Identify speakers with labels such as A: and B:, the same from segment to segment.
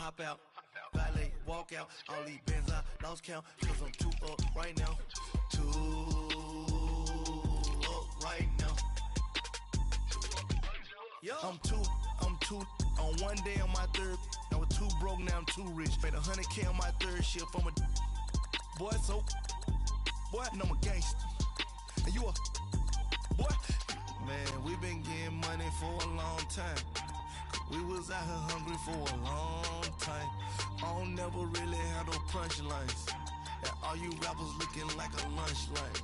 A: hop out, valet, walk out. All these bands I lost count, cause I'm too up right now. Too up right now. Yo. I'm too on one day on my third. I was too broke, now I'm too rich. Made 100K on my third shift. I'm a boy, so boy, and I'm a gangster. And you a boy. Man, we been getting money for a long time. We was out here hungry for a long time. I don't never really have no punchlines. And all you rappers looking like a lunch line.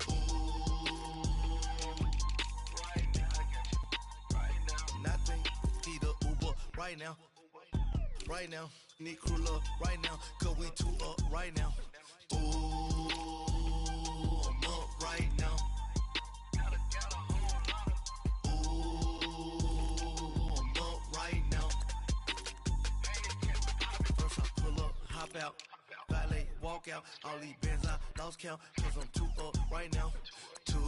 A: Right now, I got you. Right now. Nothing. Need a Uber right now. Right now. Need crew up right now. Cause we too up right now. Ooh, I'm up right now. Hop out, valet, walk out. All these bands I lost count, cause I'm too up right now. Too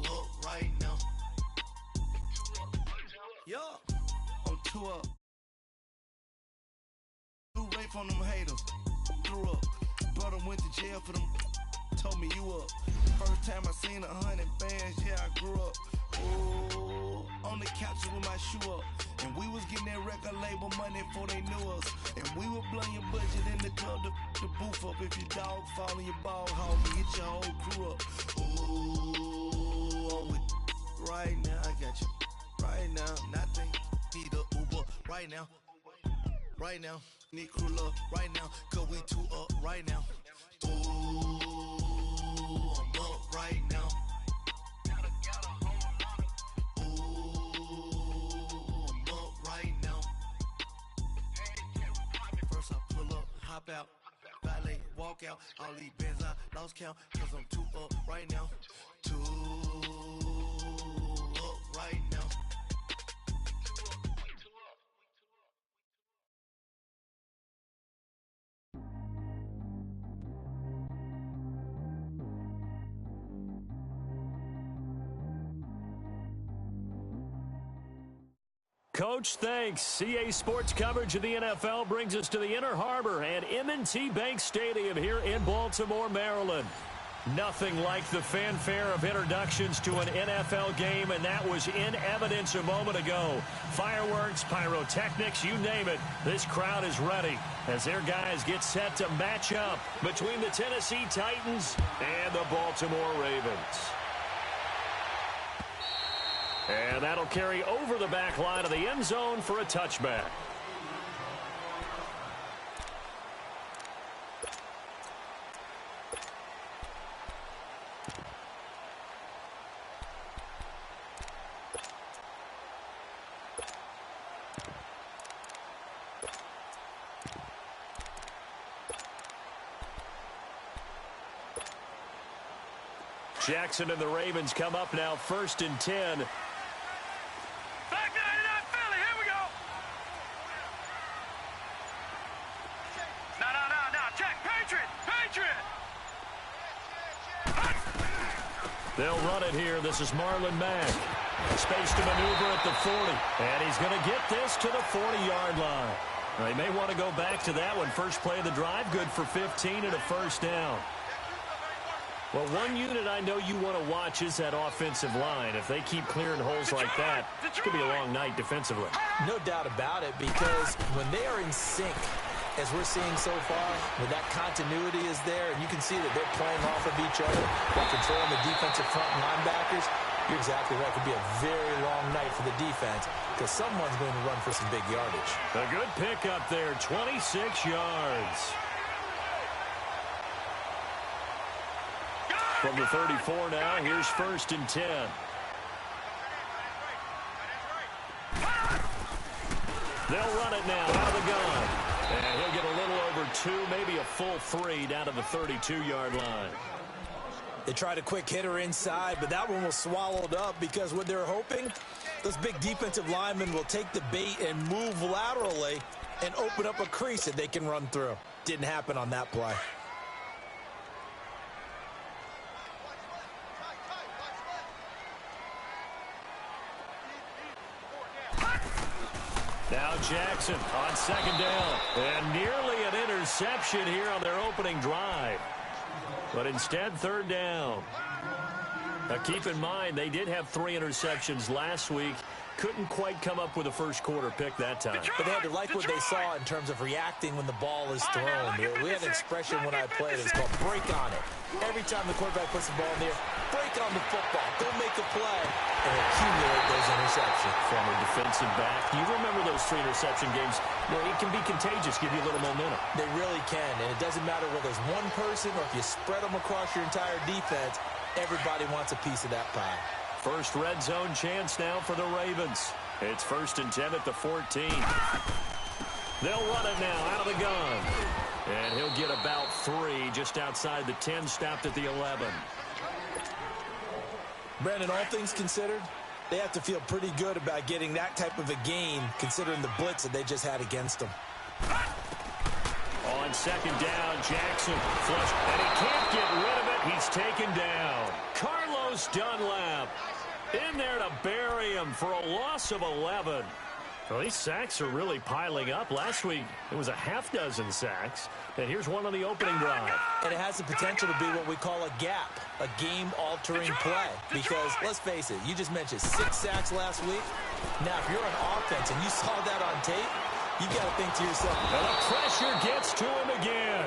A: up right now. Yo, I'm too up. Too rape on them haters. Threw up. Brother went to jail for them. Told me you up. First time I seen 100 bands, yeah, I grew up. Ooh, on the couch with my shoe up. And we was getting that record label money before they knew us. And we were blowing your budget in the club to boof up. If your dog fall in your ball hog, get your whole crew up. Ooh, I'm with right now, I got you. Right now, nothing. Need a Uber right now. Right now, need crew up right now. Cause we too up right now. Ooh, I'm up right now. Hop out, valet, walk out. All these bands I lost count, cause I'm too up right now. Too up right now.
B: Coach, thanks. CA Sports coverage of the NFL brings us to the Inner Harbor and M&T Bank Stadium here in Baltimore, Maryland. Nothing like the fanfare of introductions to an NFL game, and that was in evidence a moment ago. Fireworks, pyrotechnics, you name it. This crowd is ready as their guys get set to match up between the Tennessee Titans and the Baltimore Ravens. And that'll carry over the back line of the end zone for a touchback. Jackson and the Ravens come up now, 1st and 10. They'll run it here. This is Marlon Mack. Space to maneuver at the 40. And he's going to get this to the 40-yard line. They may want to go back to that one. First play of the drive, good for 15 and a first down. Well, one unit I know you want to watch is that offensive line. If they keep clearing holes like that, it's going to be a long night defensively.
C: No doubt about it, because when they are in sync, as we're seeing so far, when that continuity is there, and you can see that they're playing off of each other while controlling the defensive front linebackers, you're exactly right. It could be a very long night for the defense because someone's going to run for some big yardage.
B: A good pickup there, 26 yards. From the 34 now, here's 1st and 10. They'll run it now out of the gun. And he'll get a little over 2, maybe a full 3 down to the 32-yard line.
C: They tried a quick hitter inside, but that one was swallowed up because what they're hoping, those big defensive linemen will take the bait and move laterally and open up a crease that they can run through. Didn't happen on that play.
B: Now Jackson on second down. And nearly an interception here on their opening drive. But instead, third down. Now keep in mind, they did have 3 interceptions last week. Couldn't quite come up with a first quarter pick that time.
C: But they had to like what they saw in terms of reacting when the ball is thrown. We had an expression when I played. It's called break on it. Every time the quarterback puts the ball in the air, break on the football. Go make a play and accumulate those interceptions.
B: Former defensive back. You remember those 3 interception games? Well, it can be contagious, give you a little momentum.
C: They really can, and it doesn't matter whether it's one person or if you spread them across your entire defense. Everybody wants a piece of that pie.
B: First red zone chance now for the Ravens. It's 1st and 10 at the 14. They'll run it now out of the gun. And he'll get about 3 just outside the 10, stopped at the 11.
C: Brandon, all things considered, they have to feel pretty good about getting that type of a game considering the blitz that they just had against them.
B: On second down, Jackson flush, and he can't get rid of it. He's taken down. Carlos Dunlap in there to bury him for a loss of 11. Well, these sacks are really piling up. Last week, it was a half-dozen sacks. And here's one on the opening drive.
C: And it has the potential to be what we call a gap, a game-altering play. Because, let's face it, you just mentioned 6 sacks last week. Now, if you're on offense and you saw that on tape, you got to think to yourself.
B: And the pressure gets to him again.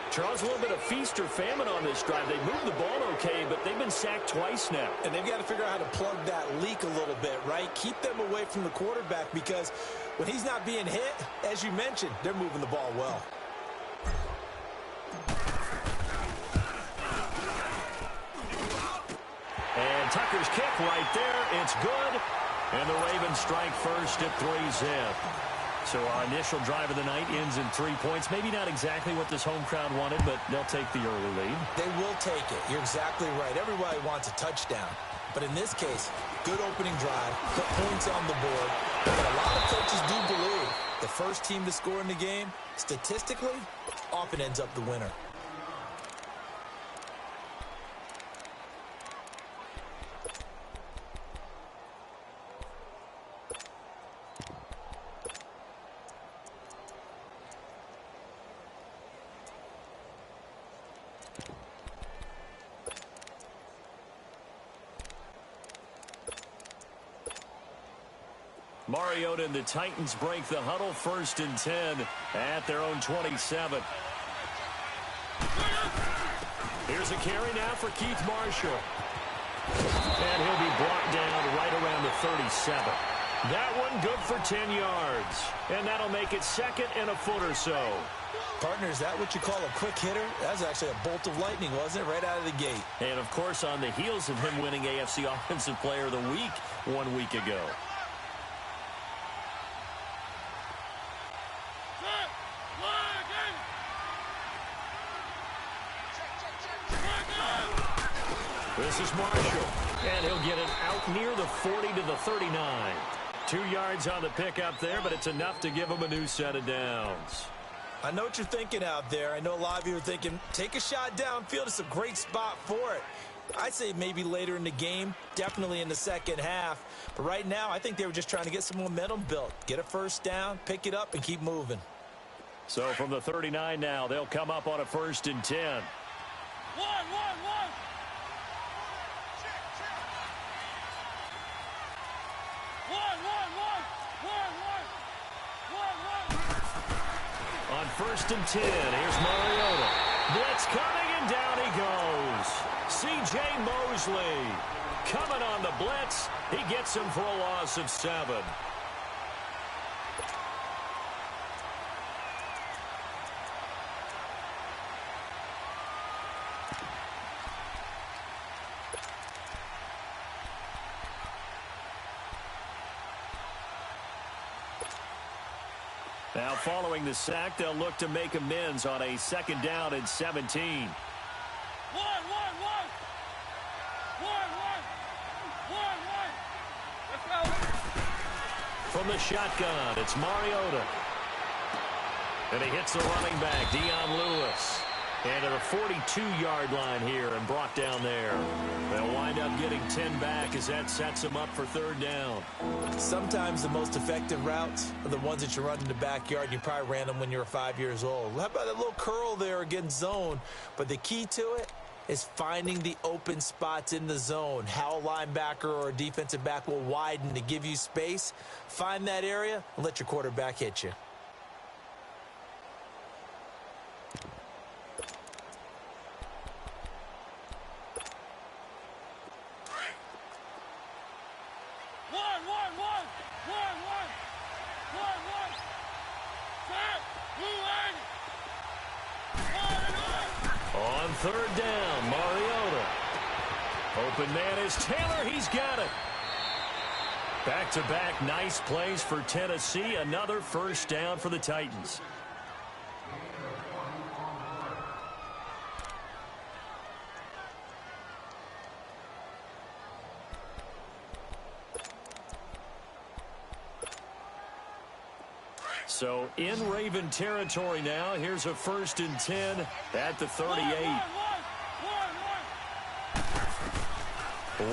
B: Charles, a little bit of feast or famine on this drive. They moved the ball okay, but they've been sacked twice now.
C: And they've got to figure out how to plug that leak a little bit, right? Keep them away from the quarterback because when he's not being hit, as you mentioned, they're moving the ball well.
B: And Tucker's kick right there. It's good. And the Ravens strike first at 3-zip. So our initial drive of the night ends in 3 points. Maybe not exactly what this home crowd wanted, but they'll take the early lead.
C: They will take it. You're exactly right. Everybody wants a touchdown. But in this case, good opening drive, put points on the board. And a lot of coaches do believe the first team to score in the game, statistically, often ends up the winner.
B: Mariota and the Titans break the huddle, 1st and 10 at their own 27. Here's a carry now for Keith Marshall. And he'll be brought down right around the 37. That one good for 10 yards. And that'll make it 2nd and a foot or so.
C: Partner, is that what you call a quick hitter? That was actually a bolt of lightning, wasn't it? Right out of the gate.
B: And, of course, on the heels of him winning AFC Offensive Player of the Week 1 week ago. This is Marshall, and he'll get it out near the 40 to the 39. 2 yards on the pickup there, but it's enough to give him a new set of downs.
C: I know what you're thinking out there. I know a lot of you are thinking, take a shot downfield. It's a great spot for it. I'd say maybe later in the game, definitely in the second half. But right now, I think they were just trying to get some momentum built. Get a first down, pick it up, and keep moving.
B: So from the 39 now, they'll come up on a 1st and 10. On 1st and 10, here's Mariota. Blitz coming, and down he goes. C.J. Mosley coming on the blitz. He gets him for a loss of 7. Now, following the sack, they'll look to make amends on a 2nd down and 17. From the shotgun, it's Mariota. And he hits the running back, Dion Lewis. And to the 42-yard line here and brought down there. They'll wind up getting 10 back as that sets them up for third down.
C: Sometimes the most effective routes are the ones that you run in the backyard. You probably ran them when you were 5 years old. How about a little curl there against zone? But the key to it is finding the open spots in the zone. How a linebacker or a defensive back will widen to give you space. Find that area and let your quarterback hit you.
B: On third down, Mariota. Open man is Taylor. He's got it. Back-to-back nice plays for Tennessee. Another first down for the Titans. So in Raven territory now. Here's a 1st and 10 at the 38.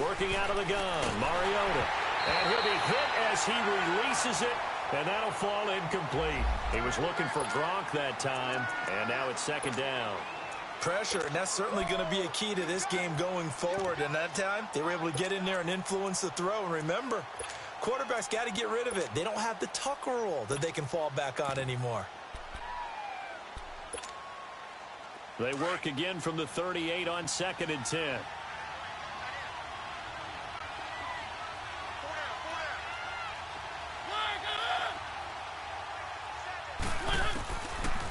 B: Working out of the gun, Mariota. And he'll be hit as he releases it, and that'll fall incomplete. He was looking for Gronk that time, and now it's 2nd down.
C: Pressure, and that's certainly going to be a key to this game going forward. And that time, they were able to get in there and influence the throw. And remember, quarterbacks got to get rid of it. They don't have the tuck rule that they can fall back on anymore.
B: They work again from the 38 on 2nd and 10.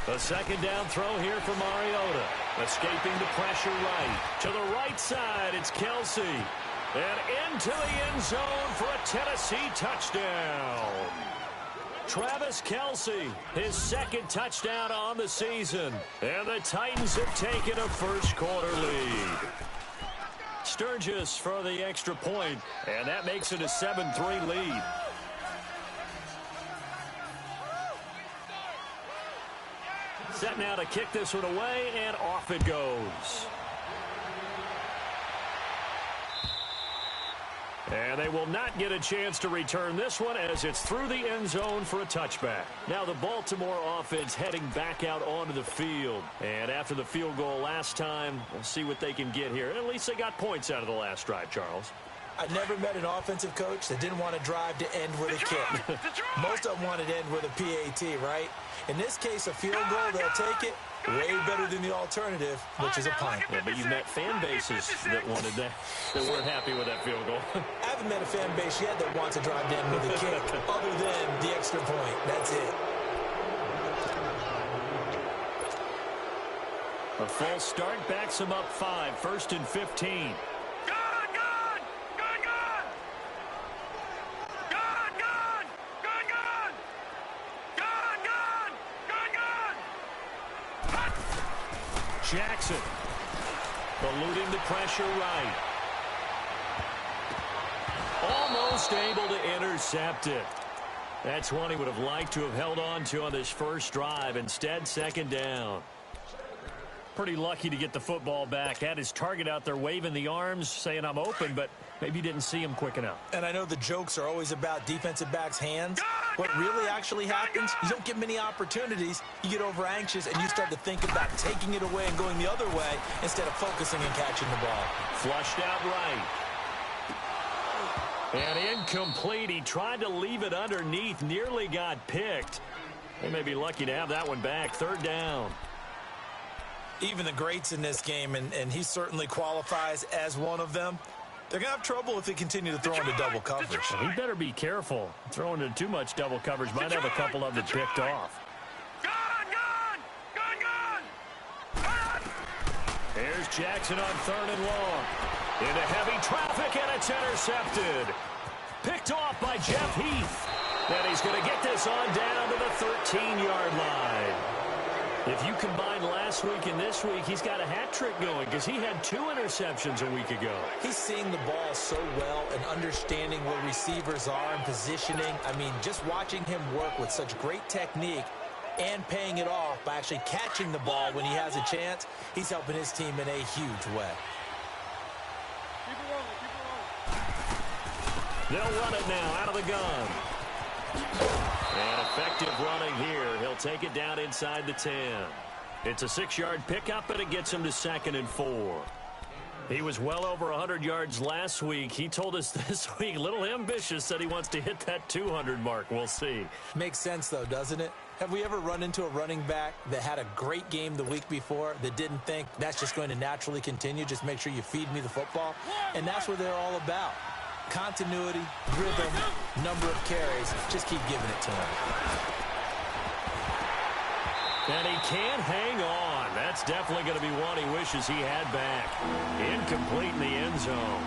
B: A 2nd down throw here for Mariota. Escaping the pressure right. To the right side, it's Kelsey. And into the end zone for a Tennessee touchdown. Travis Kelsey, his 2nd touchdown on the season. And the Titans have taken a first-quarter lead. Sturgis for the extra point, and that makes it a 7-3 lead. Set now to kick this one away, and off it goes. And they will not get a chance to return this one as it's through the end zone for a touchback. Now the Baltimore offense heading back out onto the field. And after the field goal last time, we'll see what they can get here. At least they got points out of the last drive, Charles.
C: I never met an offensive coach that didn't want to drive to end with a kick. Most of them wanted to end with a PAT, right? In this case, a field goal, they'll take it. Way better than the alternative, which is a punt.
B: Yeah, but you've met fan bases that wanted that weren't happy with that field goal.
C: I haven't met a fan base yet that wants to drive down with a kick, other than the extra point. That's it.
B: A false start backs them up 5, 1st and 15. Jackson eluding the pressure right. Almost able to intercept it. That's one he would have liked to have held on to on this first drive. Instead, 2nd down. Pretty lucky to get the football back. Had his target out there waving the arms, saying I'm open, but maybe didn't see him quick enough.
C: And I know the jokes are always about defensive backs' hands. What really actually happens, you don't get many opportunities. You get over anxious, and you start to think about taking it away and going the other way instead of focusing and catching the ball.
B: Flushed out right. And incomplete. He tried to leave it underneath. Nearly got picked. They may be lucky to have that one back. 3rd down.
C: Even the greats in this game, and he certainly qualifies as one of them, they're going to have trouble if they continue to throw into double coverage.
B: Well, he better be careful. Throwing into too much double coverage might have a couple of them picked off. Here's Jackson on 3rd and long. Into heavy traffic, and it's intercepted. Picked off by Jeff Heath. And he's going to get this on down to the 13-yard line. If you combine last week and this week, he's got a hat trick going because he had 2 interceptions a week ago.
C: He's seeing the ball so well and understanding where receivers are and positioning. I mean, just watching him work with such great technique, and paying it off by actually catching the ball when he has a chance. He's helping his team in a huge way.
B: They'll run it now out of the gun. And effective running here. He'll take it down inside the 10. It's a 6-yard pickup, and it gets him to 2nd and 4. He was well over 100 yards last week. He told us this week, a little ambitious, said he wants to hit that 200 mark. We'll see.
C: Makes sense, though, doesn't it? Have we ever run into a running back that had a great game the week before that didn't think that's just going to naturally continue? Just make sure you feed me the football. And that's what they're all about. Continuity, rhythm, number of carries. Just keep giving it to him.
B: And he can't hang on. That's definitely going to be one he wishes he had back. Incomplete in the end zone.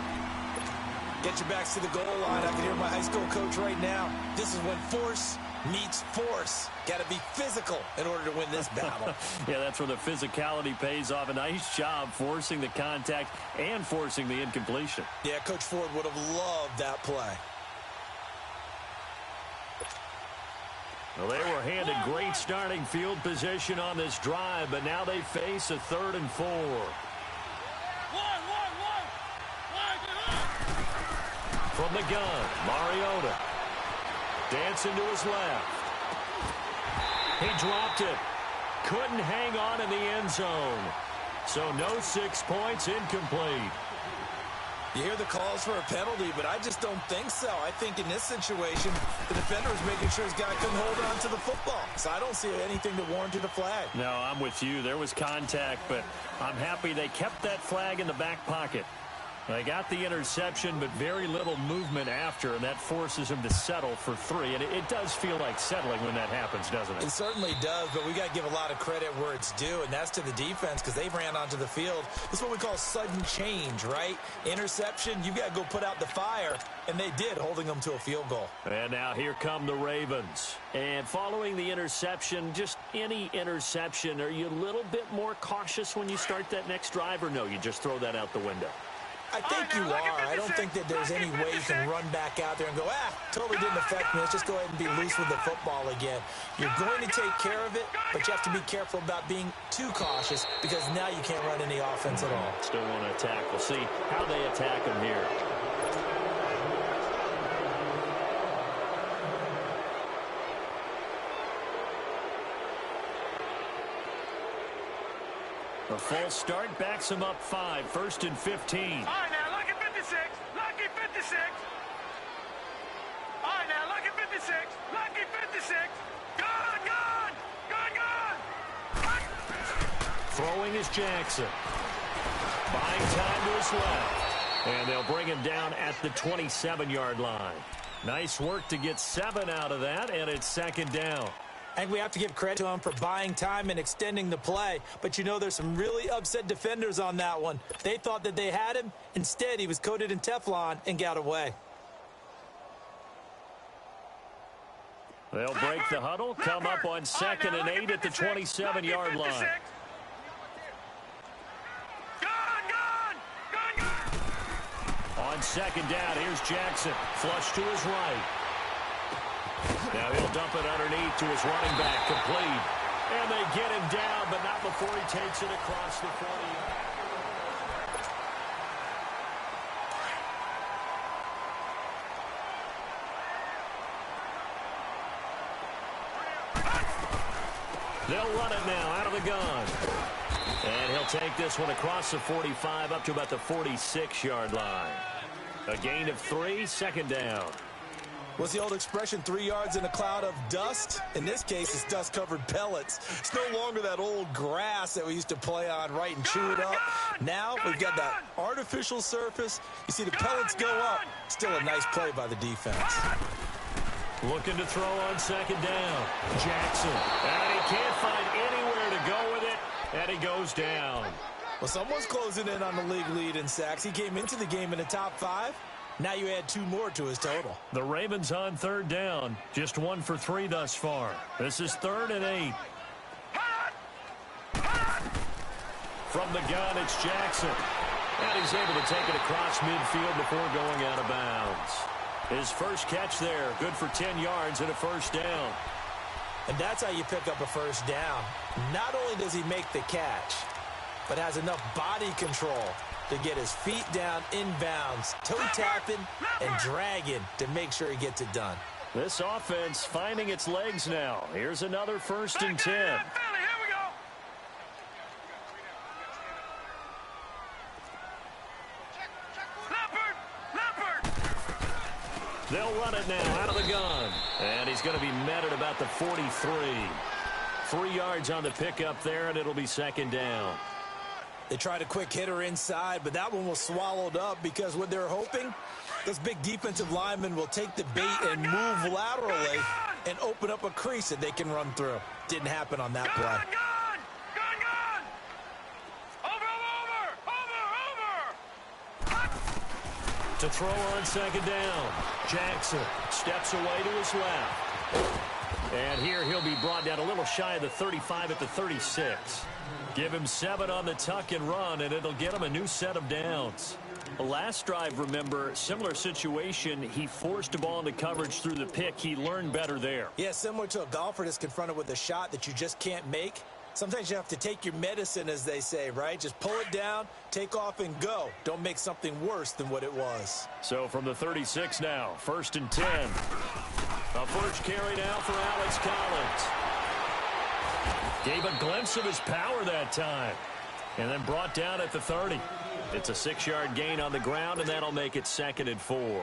C: Get your backs to the goal line. I can hear my high school coach right now. This is when force meets force. Got to be physical in order to win this battle.
B: Yeah, that's where the physicality pays off. A nice job forcing the contact and forcing the incompletion.
C: Yeah, Coach Ford would have loved that play.
B: Well, they were handed great starting field position on this drive, but now they face a 3rd and 4. From the gun, Mariota. Dancing to his left. He dropped it. Couldn't hang on in the end zone. So no 6 points, incomplete.
C: You hear the calls for a penalty, but I just don't think so. I think in this situation, the defender was making sure his guy couldn't hold on to the football. So I don't see anything that warranted a flag.
B: No, I'm with you. There was contact, but I'm happy they kept that flag in the back pocket. They got the interception, but very little movement after, and that forces him to settle for 3. And it does feel like settling when that happens, doesn't it?
C: It certainly does, but we got to give a lot of credit where it's due, and that's to the defense because they ran onto the field. This is what we call sudden change, right? Interception, you got to go put out the fire, and they did, holding them to a field goal.
B: And now here come the Ravens. And following the interception, just any interception, are you a little bit more cautious when you start that next drive, or no, you just throw that out the window?
C: I think you are. I don't think that there's any way you can run back out there and go, totally didn't affect me. Let's just go ahead and be loose with the football again. You're going to take care of it, but you have to be careful about being too cautious because now you can't run any offense at all.
B: Still want to attack. We'll see how they attack him here. A false start backs him up 5, 1st and 15.
D: All right, now, lucky 56. Lucky 56. All right, now, lucky 56. Lucky 56. Gone.
B: Throwing is Jackson. Buying time to his left. And they'll bring him down at the 27-yard line. Nice work to get 7 out of that, and it's 2nd down.
C: I think we have to give credit to him for buying time and extending the play. But, you know, there's some really upset defenders on that one. They thought that they had him. Instead, he was coated in Teflon and got away.
B: They'll break the huddle, come up on 2nd and 8 at the 27-yard line. On 2nd down, here's Jackson. Flush to his right. Now he'll dump it underneath to his running back, complete. And they get him down, but not before he takes it across the 40. They'll run it now out of the gun. And he'll take this one across the 45 up to about the 46-yard line. A gain of 3, 2nd down.
C: What's the old expression, 3 yards in a cloud of dust? In this case, it's dust-covered pellets. It's no longer that old grass that we used to play on, right, and chew it up. Now we've got that artificial surface. You see the pellets go up. Still a nice play by the defense.
B: Looking to throw on 2nd down. Jackson. And he can't find anywhere to go with it. And he goes down.
C: Well, someone's closing in on the league lead in sacks. He came into the game in the top 5. Now you add 2 more to his total.
B: The Ravens on 3rd down. Just 1 for 3 thus far. This is 3rd and 8. From the gun, it's Jackson. And he's able to take it across midfield before going out of bounds. His first catch there, good for 10 yards and a 1st down.
C: And that's how you pick up a first down. Not only does he make the catch, but has enough body control to get his feet down inbounds, toe tapping and dragging to make sure he gets it done.
B: This offense finding its legs now. Here's another 1st and 10. They'll run it now out of the gun. And he's going to be met at about the 43. 3 yards on the pickup there, and it'll be 2nd down.
C: They tried a quick hitter inside, but that one was swallowed up because what they're hoping, those big defensive linemen will take the bait and move laterally and open up a crease that they can run through. Didn't happen on that play.
B: To throw on 2nd down. Jackson steps away to his left. And here he'll be brought down a little shy of the 35 at the 36. Give him 7 on the tuck and run, and it'll get him a new set of downs. The last drive, remember, similar situation. He forced a ball into coverage through the pick. He learned better there.
C: Yeah, similar to a golfer that's confronted with a shot that you just can't make. Sometimes you have to take your medicine, as they say, right? Just pull it down, take off, and go. Don't make something worse than what it was.
B: So from the 36 now, 1st and 10. A first carry now for Alex Collins. Gave a glimpse of his power that time. And then brought down at the 30. It's a 6-yard gain on the ground, and that'll make it 2nd and 4.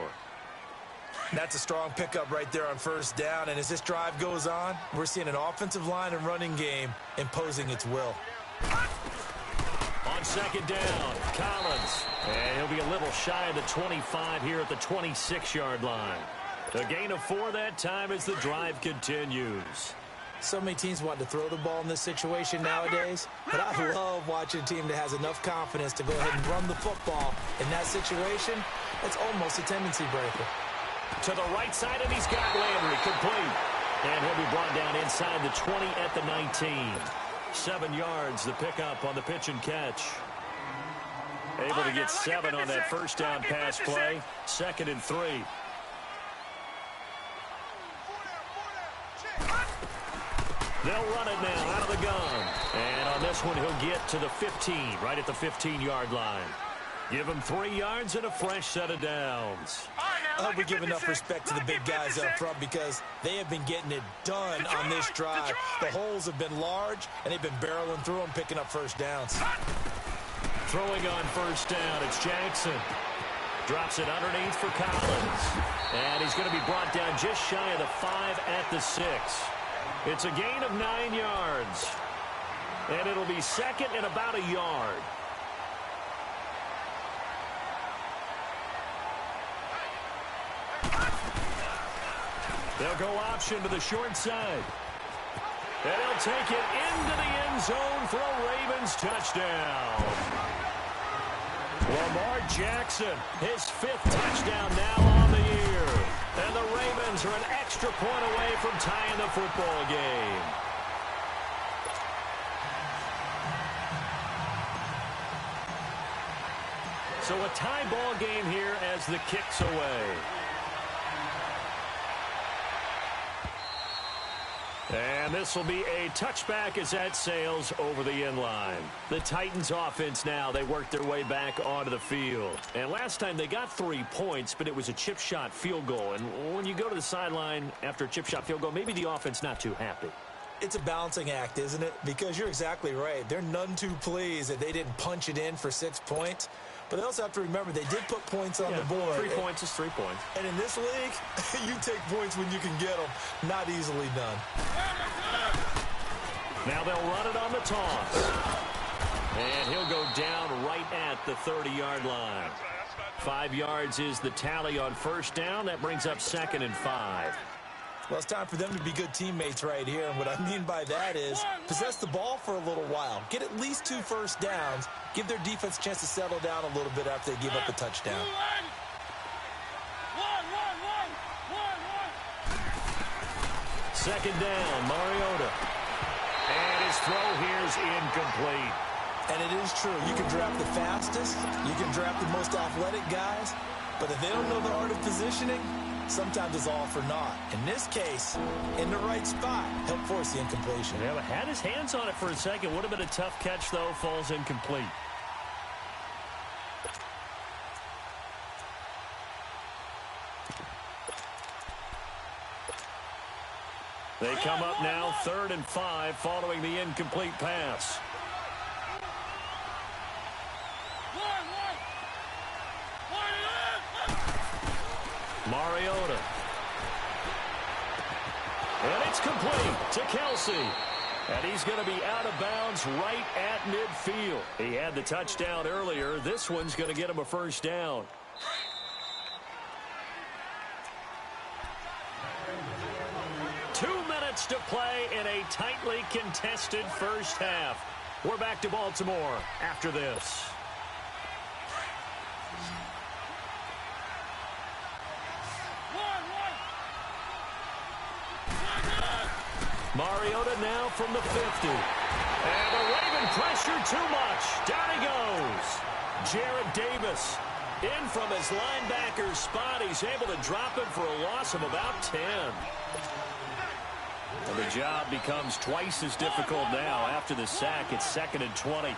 C: That's a strong pickup right there on 1st down. And as this drive goes on, we're seeing an offensive line and running game imposing its will.
B: On 2nd down, Collins. And he'll be a little shy of the 25 here at the 26-yard line. A gain of 4 that time as the drive continues.
C: So many teams want to throw the ball in this situation nowadays, but I love watching a team that has enough confidence to go ahead and run the football. In that situation, it's almost a tendency breaker.
B: To the right side, and he's got Landry complete. And he'll be brought down inside the 20 at the 19. 7 yards, the pickup on the pitch and catch. Able to get 7 on that 1st down pass play. 2nd and 3. They'll run it now out of the gun. And on this one, he'll get to the 15, right at the 15-yard line. Give him 3 yards and a fresh set of downs.
C: I hope we give enough respect to the big guys up front because they have been getting it done on this drive. The holes have been large, and they've been barreling through them, picking up 1st downs.
B: Throwing on 1st down, it's Jackson. Drops it underneath for Collins. And he's going to be brought down just shy of the 5 at the 6. It's a gain of 9 yards. And it'll be 2nd and about a yard. They'll go option to the short side. And he'll take it into the end zone for a Ravens touchdown. Lamar Jackson, his 5th touchdown now on the year. And the Ravens are an extra point away from tying the football game. So a tie ball game here as the kick's away. And this will be a touchback as that sails over the end line. The Titans offense now, they work their way back onto the field. And last time they got 3 points, but it was a chip shot field goal. And when you go to the sideline after a chip shot field goal, maybe the offense not too happy.
C: It's a balancing act, isn't it? Because you're exactly right. They're none too pleased that they didn't punch it in for 6 points. But they also have to remember they did put points on the board.
B: 3 points is 3 points.
C: And in this league, you take points when you can get them. Not easily done.
B: Now they'll run it on the toss. And he'll go down right at the 30-yard line. 5 yards is the tally on 1st down. That brings up 2nd and 5.
C: Well, it's time for them to be good teammates right here. And what I mean by that is possess the ball for a little while. Get at least 2 first downs. Give their defense a chance to settle down a little bit after they give up a touchdown.
B: Second down, Mariota. And his throw here is incomplete.
C: And it is true. You can draft the fastest. You can draft the most athletic guys. But if they don't know the art of positioning, sometimes it's all for naught. In this case, in the right spot, helped force the incompletion.
B: Yeah, but had his hands on it for a second. Would have been a tough catch, though. Falls incomplete. They come up now 3rd and 5 following the incomplete pass. Mariota. And it's complete to Kelsey. And he's going to be out of bounds right at midfield. He had the touchdown earlier. This one's going to get him a first down. To play in a tightly contested first half. We're back to Baltimore after this. Mariota now from the 50. And the Raven pressure too much. Down he goes. Jared Davis in from his linebacker spot. He's able to drop him for a loss of about 10. And the job becomes twice as difficult now. After the sack, it's 2nd and 20.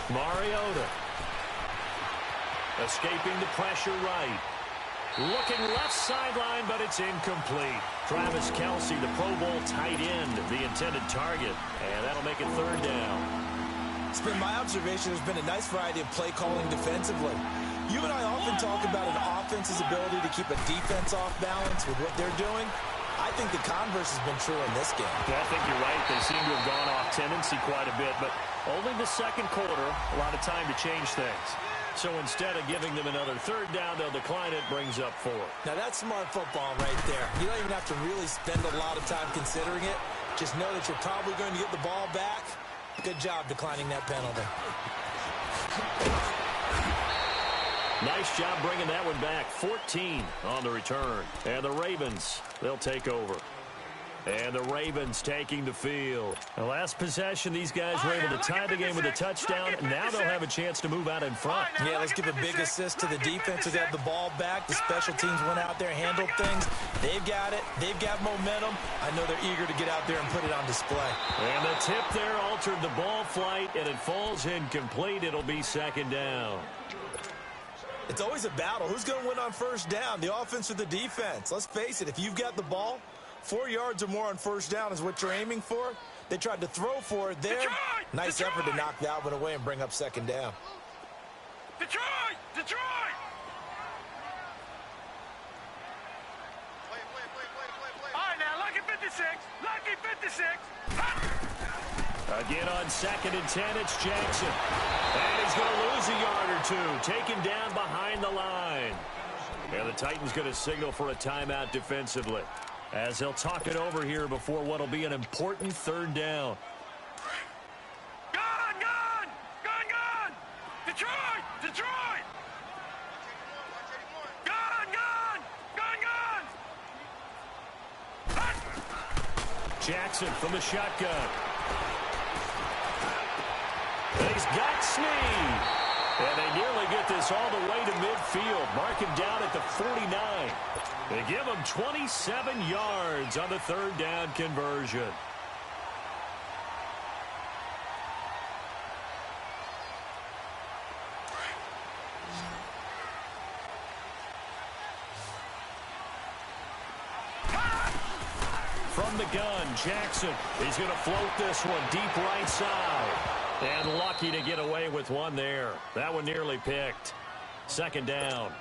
B: Mariota. Escaping the pressure right. Looking left sideline, but it's incomplete. Travis Kelsey, the Pro Bowl tight end, the intended target. And that'll make it 3rd down.
C: It's been my observation there's been a nice variety of play calling defensively. You and I often talk about an offense's ability to keep a defense off balance with what they're doing. I think the converse has been true in this game.
B: Yeah, I think you're right. They seem to have gone off tendency quite a bit, but only the 2nd quarter, a lot of time to change things. So instead of giving them another 3rd down, they'll decline it, brings up 4.
C: Now that's smart football right there. You don't even have to really spend a lot of time considering it. Just know that you're probably going to get the ball back. Good job declining that penalty.
B: Nice job bringing that one back. 14 on the return. And the Ravens, they'll take over. And the Ravens taking the field. The last possession, these guys were able to tie the game with a touchdown. Now they'll have a chance to move out in front.
C: Yeah, let's give a big assist to the defense who got the ball back. The special teams went out there, handled things. They've got it. They've got momentum. I know they're eager to get out there and put it on display.
B: And the tip there altered the ball flight, and it falls incomplete. It'll be 2nd down.
C: It's always a battle. Who's going to win on 1st down, the offense or the defense? Let's face it, if you've got the ball, 4 yards or more on 1st down is what you're aiming for. They tried to throw for it there. Nice effort to knock that one away and bring up 2nd down.
D: Detroit! Detroit! All right, now, lucky 56. Lucky 56.
B: Again on 2nd and 10, it's Jackson. And he's going to lose a yard or two. Taken down behind the line. And the Titans going to signal for a timeout defensively, as they'll talk it over here before what will be an important 3rd down.
D: Gone! Gone! Gone! Gone! Detroit! Detroit! Gone! Gone! Gone! Gone!
B: Jackson from the shotgun. And he's got Snead. And they nearly get this all the way to midfield. Mark him down at the 49. They give him 27 yards on the 3rd down conversion. From the gun, Jackson. He's going to float this one deep right side. And lucky to get away with one there. That one nearly picked. 2nd down.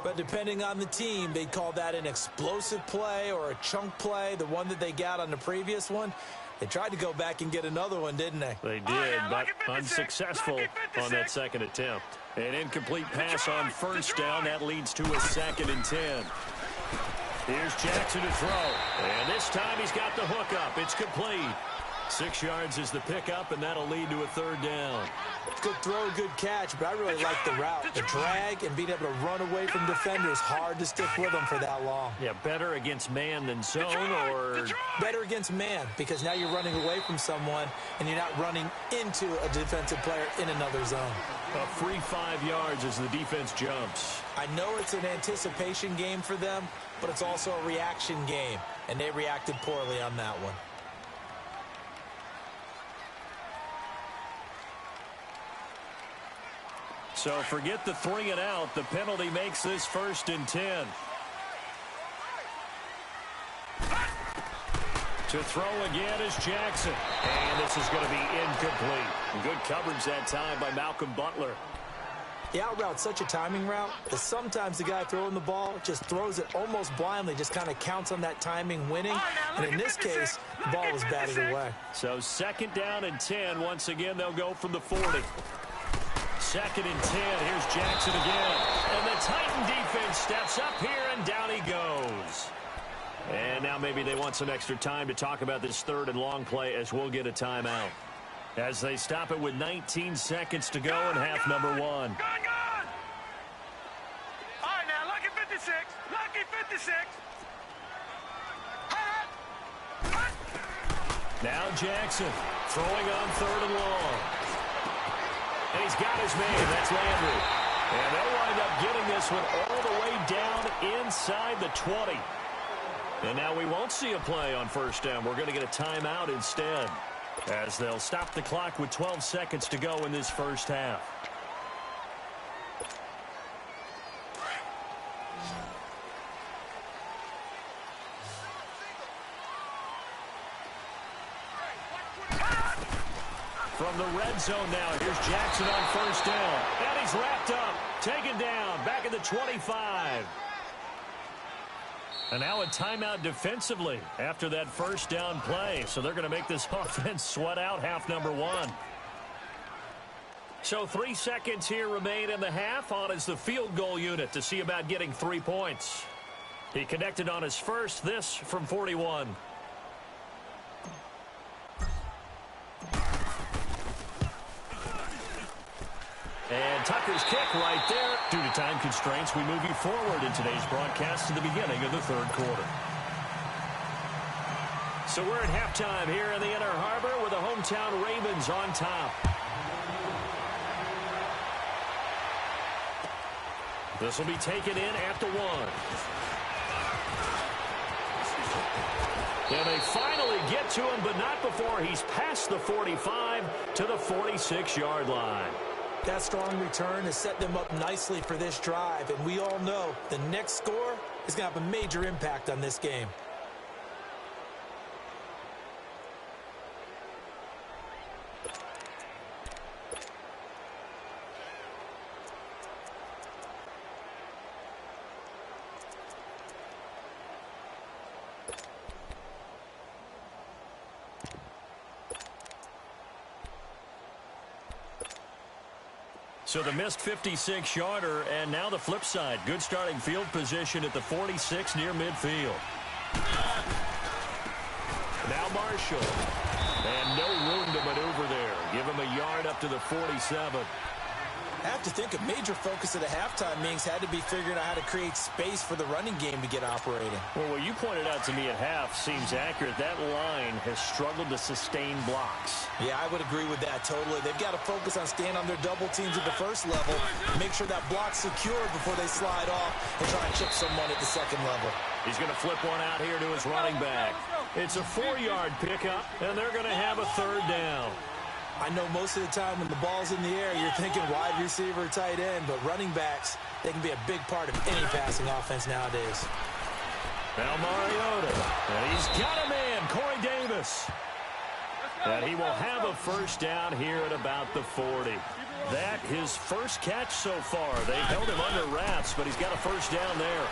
C: But depending on the team, they call that an explosive play or a chunk play. The one that they got on the previous one, they tried to go back and get another one, didn't they?
B: They did, but unsuccessful on that 2nd attempt. An incomplete pass on 1st down. That leads to a 2nd and 10. Here's Jackson to throw. And this time he's got the hook up. It's complete. 6 yards is the pickup, and that'll lead to a third down.
C: Good throw, good catch, but I really like the route. The drag and being able to run away from defenders, hard to stick with them for that long.
B: Yeah, better against man than zone, or
C: better against man, because now you're running away from someone and you're not running into a defensive player in another zone.
B: A free 5 yards as the defense jumps.
C: I know it's an anticipation game for them, but it's also a reaction game, and they reacted poorly on that one.
B: So forget the 3 and out. The penalty makes this 1st and 10. To throw again is Jackson. And this is going to be incomplete. Good coverage that time by Malcolm Butler.
C: The out route's such a timing route that sometimes the guy throwing the ball just throws it almost blindly, just kind of counts on that timing winning. And in this case, the ball was batted away.
B: So 2nd down and 10. Once again, they'll go from the 40. 2nd and 10. Here's Jackson again. And the Titan defense steps up here, and down he goes. And now maybe they want some extra time to talk about this 3rd and long play, as we'll get a timeout. As they stop it with 19 seconds to go in half number 1.
D: Gone! All right, now, lucky 56. Lucky 56.
B: Now Jackson throwing on 3rd and long. And he's got his man. That's Landry. And they'll wind up getting this one all the way down inside the 20. And now we won't see a play on 1st down. We're going to get a timeout instead, as they'll stop the clock with 12 seconds to go in this 1st half. From the red zone now, here's Jackson on 1st down. And he's wrapped up, taken down, back at the 25. And now a timeout defensively after that 1st down play. So they're going to make this offense sweat out half number 1. So 3 seconds here remain in the half. On is the field goal unit to see about getting 3 points. He connected on his first, this from 41. And Tucker's kick right there. Due to time constraints, we move you forward in today's broadcast to the beginning of the 3rd quarter. So we're at halftime here in the Inner Harbor with the hometown Ravens on top. This will be taken in at the 1. And they finally get to him, but not before he's past the 45 to the 46-yard line.
C: That strong return has set them up nicely for this drive, and we all know the next score is going to have a major impact on this game.
B: So the missed 56-yarder, and now the flip side. Good starting field position at the 46 near midfield. Now Marshall. And no room to maneuver there. Give him a yard up to the 47.
C: I have to think a major focus of the halftime meetings had to be figuring out how to create space for the running game to get operating.
B: Well, what you pointed out to me at half seems accurate. That line has struggled to sustain blocks.
C: Yeah, I would agree with that totally. They've got to focus on staying on their double teams at the first level, make sure that block's secured before they slide off and try and chip someone at the second level.
B: He's going to flip one out here to his running back. It's a 4-yard pickup, and they're going to have a 3rd down.
C: I know most of the time when the ball's in the air, you're thinking wide receiver, tight end, but running backs, they can be a big part of any passing offense nowadays.
B: Now Mariota, and he's got a man, Corey Davis. And he will have a 1st down here at about the 40. That his first catch so far. They held him under wraps, but he's got a 1st down there.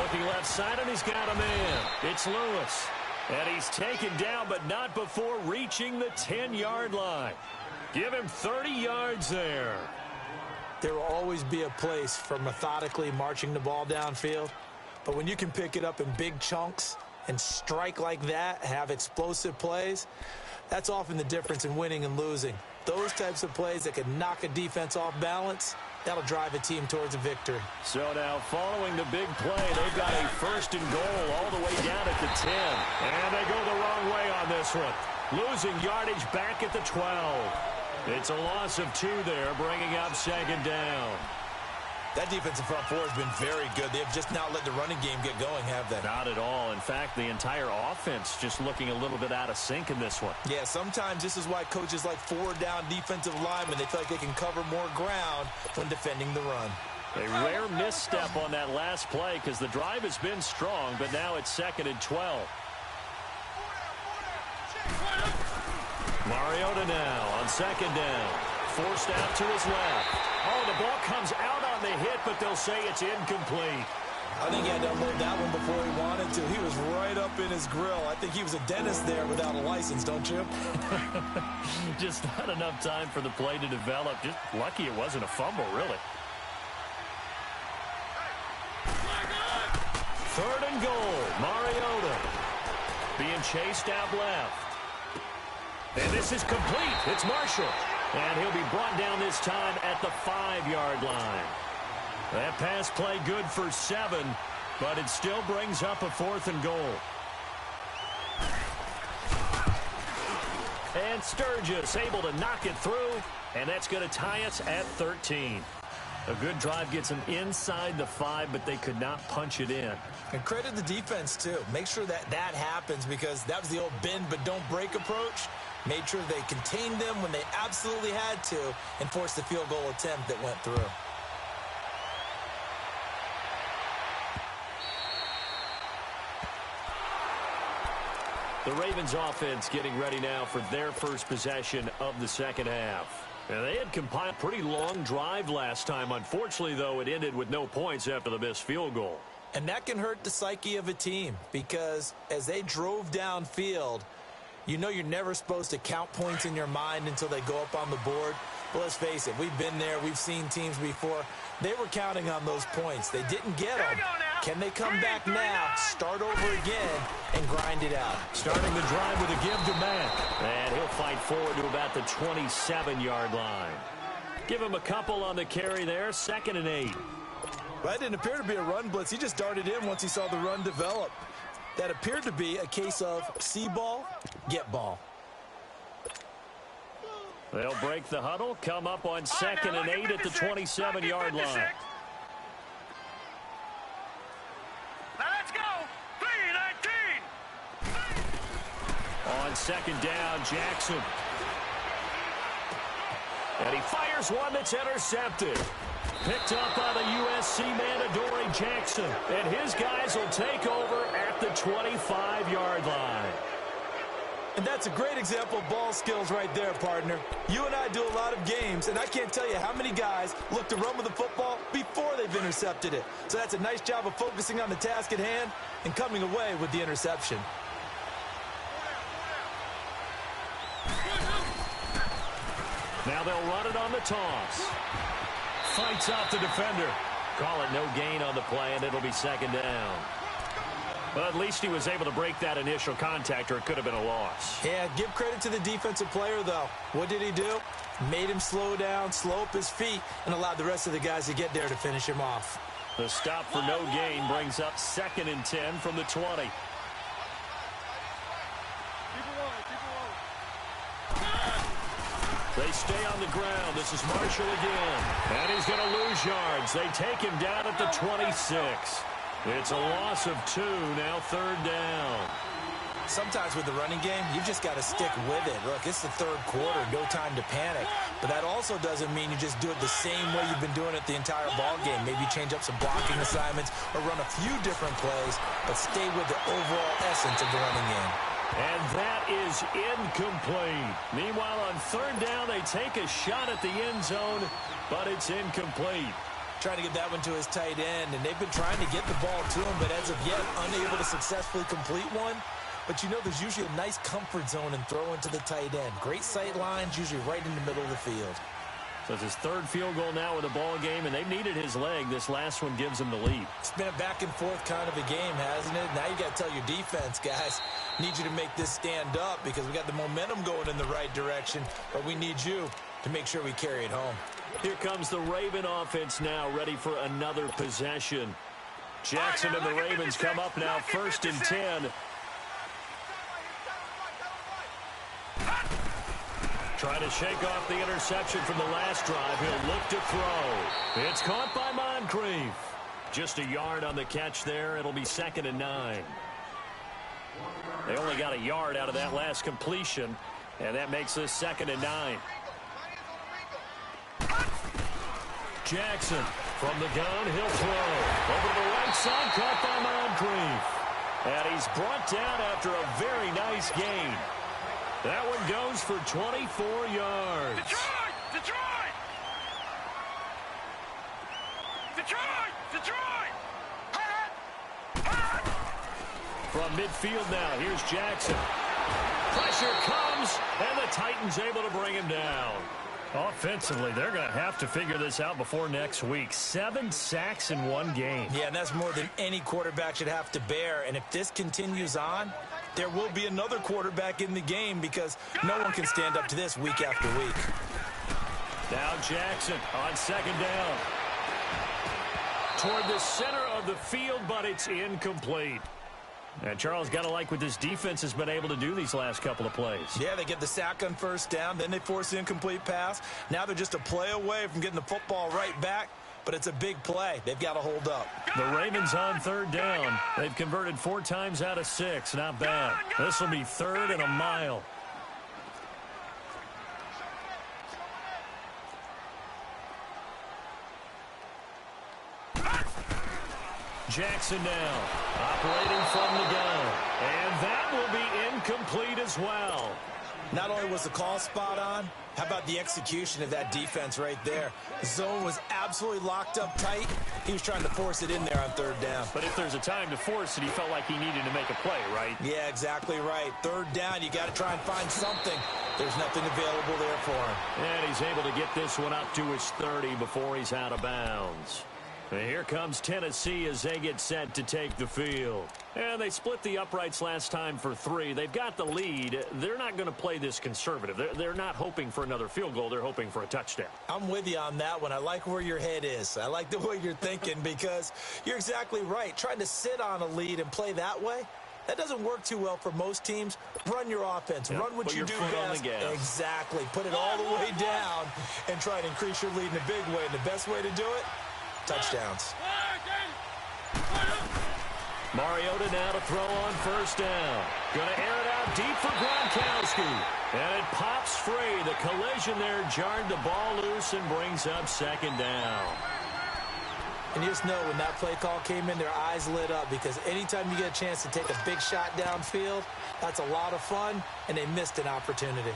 B: Looking left side, and he's got a man. It's Lewis. And he's taken down, but not before reaching the 10-yard line. Give him 30 yards there.
C: There will always be a place for methodically marching the ball downfield. But when you can pick it up in big chunks and strike like that, have explosive plays, that's often the difference in winning and losing. Those types of plays that can knock a defense off balance, that'll drive a team towards a victory.
B: So now following the big play, they've got a 1st and goal all the way down at the 10. And they go the wrong way on this one. Losing yardage back at the 12. It's a loss of 2 there, bringing up 2nd down.
C: That defensive front four has been very good. They have just not let the running game get going, have they?
B: Not at all. In fact, the entire offense just looking a little bit out of sync in this one.
C: Yeah, sometimes this is why coaches like forward-down defensive linemen, they feel like they can cover more ground when defending the run.
B: A rare misstep on that last play because the drive has been strong, but now it's 2nd and 12. Mariota now on 2nd down. Forced out to his left. Oh, the ball comes out on the hit, but they'll say it's incomplete.
C: I think he had to unload that one before he wanted to. He was right up in his grill. I think he was a dentist there without a license, don't you?
B: Just not enough time for the play to develop. Just lucky it wasn't a fumble, really. 3rd and goal. Mariota being chased out left. And this is complete. It's Marshall. And he'll be brought down this time at the 5-yard line. That pass play good for 7, but it still brings up a 4th and goal. And Sturgis able to knock it through, and that's going to tie us at 13. A good drive gets them inside the 5, but they could not punch it in.
C: And credit the defense, too. Make sure that happens because that was the old bend but don't break approach. Made sure they contained them when they absolutely had to and forced the field goal attempt that went through.
B: The Ravens offense getting ready now for their first possession of the 2nd half. And they had compiled a pretty long drive last time. Unfortunately, though, it ended with no points after the missed field goal.
C: And that can hurt the psyche of a team because as they drove downfield, you know you're never supposed to count points in your mind until they go up on the board. But let's face it, we've been there. We've seen teams before. They were counting on those points. They didn't get them. Can they come back now, start over again, and grind it out?
B: Starting the drive with a give to Mack. And he'll fight forward to about the 27-yard line. Give him a couple on the carry there, 2nd and 8.
C: Well, that didn't appear to be a run blitz. He just darted in once he saw the run develop. That appeared to be a case of see ball, get ball.
B: They'll break the huddle, come up on 2nd and 8 at the 27-yard line.
D: Now let's go. 3-19.
B: On 2nd down, Jackson. And he fires one that's intercepted. Picked up by the USC man, Adoree Jackson. And his guys will take over at the 25-yard line.
C: And that's a great example of ball skills right there, partner. You and I do a lot of games, and I can't tell you how many guys look to run with the football before they've intercepted it. So that's a nice job of focusing on the task at hand and coming away with the interception.
B: Now they'll run it on the toss. Fights off the defender. Call it no gain on the play, and it'll be 2nd down. Well, at least he was able to break that initial contact, or it could have been a loss.
C: Yeah, give credit to the defensive player, though. What did he do? Made him slow down, slow up his feet, and allowed the rest of the guys to get there to finish him off.
B: The stop for no gain brings up 2nd and 10 from the 20. They stay on the ground. This is Marshall again. And he's going to lose yards. They take him down at the 26. It's a loss of 2, now 3rd down.
C: Sometimes with the running game, you've just got to stick with it. Look, it's the 3rd quarter, no time to panic. But that also doesn't mean you just do it the same way you've been doing it the entire ball game. Maybe change up some blocking assignments or run a few different plays, but stay with the overall essence of the running game.
B: And that is incomplete. Meanwhile, on 3rd down, they take a shot at the end zone, but it's incomplete.
C: Trying to get that one to his tight end, and they've been trying to get the ball to him, but as of yet, unable to successfully complete one. But you know there's usually a nice comfort zone in throwing to the tight end. Great sight lines, usually right in the middle of the field.
B: So it's his third field goal now in the ball game, and they've needed his leg. This last one gives him the lead.
C: It's been a back-and-forth kind of a game, hasn't it? Now you got to tell your defense, guys, need you to make this stand up because we got the momentum going in the right direction, but we need you to make sure we carry it home.
B: Here comes the Raven offense now, ready for another possession. Jackson and the Ravens come up now, 1st and 10. Trying to shake off the interception from the last drive. He'll look to throw. It's caught by Moncrief. Just a yard on the catch there. It'll be 2nd and 9. They only got a yard out of that last completion, and that makes this 2nd and 9. Jackson from the gun. He'll throw. Over to the right side, caught by Moncrief. And he's brought down after a very nice gain. That one goes for 24 yards.
D: Detroit! Detroit! Detroit! Detroit!
B: From midfield now, here's Jackson. Pressure comes, and the Titans able to bring him down. Offensively, they're going to have to figure this out before next week. 7 sacks in one game.
C: Yeah, and that's more than any quarterback should have to bear. And if this continues on, there will be another quarterback in the game because no one can stand up to this week after week.
B: Now Jackson on 2nd down. Toward the center of the field, but it's incomplete. And Charles, got to like what this defense has been able to do these last couple of plays.
C: Yeah, they get the sack on 1st down, then they force the incomplete pass. Now they're just a play away from getting the football right back, but it's a big play. They've got to hold up.
B: The Ravens on 3rd down. They've converted 4 times out of 6. Not bad. This will be 3rd and a mile. Jackson now, operating from the gun. And that will be incomplete as well.
C: Not only was the call spot on, how about the execution of that defense right there? The zone was absolutely locked up tight. He was trying to force it in there on 3rd down.
B: But if there's a time to force it, he felt like he needed to make a play, right?
C: Yeah, exactly right. 3rd down, you got to try and find something. There's nothing available there for him.
B: And he's able to get this one up to his 30 before he's out of bounds. And here comes Tennessee as they get set to take the field. And they split the uprights last time for 3. They've got the lead. They're not going to play this conservative. They're not hoping for another field goal. They're hoping for a touchdown.
C: I'm with you on that one. I like where your head is. I like the way you're thinking because you're exactly right. Trying to sit on a lead and play that way, that doesn't work too well for most teams. Run your offense.
B: Yep.
C: Run what you do best.
B: Exactly.
C: Put it all the way down and try to increase your lead in a big way. And the best way to do it, touchdowns.
B: Mariota now to throw on 1st down. Going to air it out deep for Gronkowski. And it pops free. The collision there jarred the ball loose and brings up 2nd down.
C: And you just know when that play call came in, their eyes lit up because anytime you get a chance to take a big shot downfield, that's a lot of fun, and they missed an opportunity.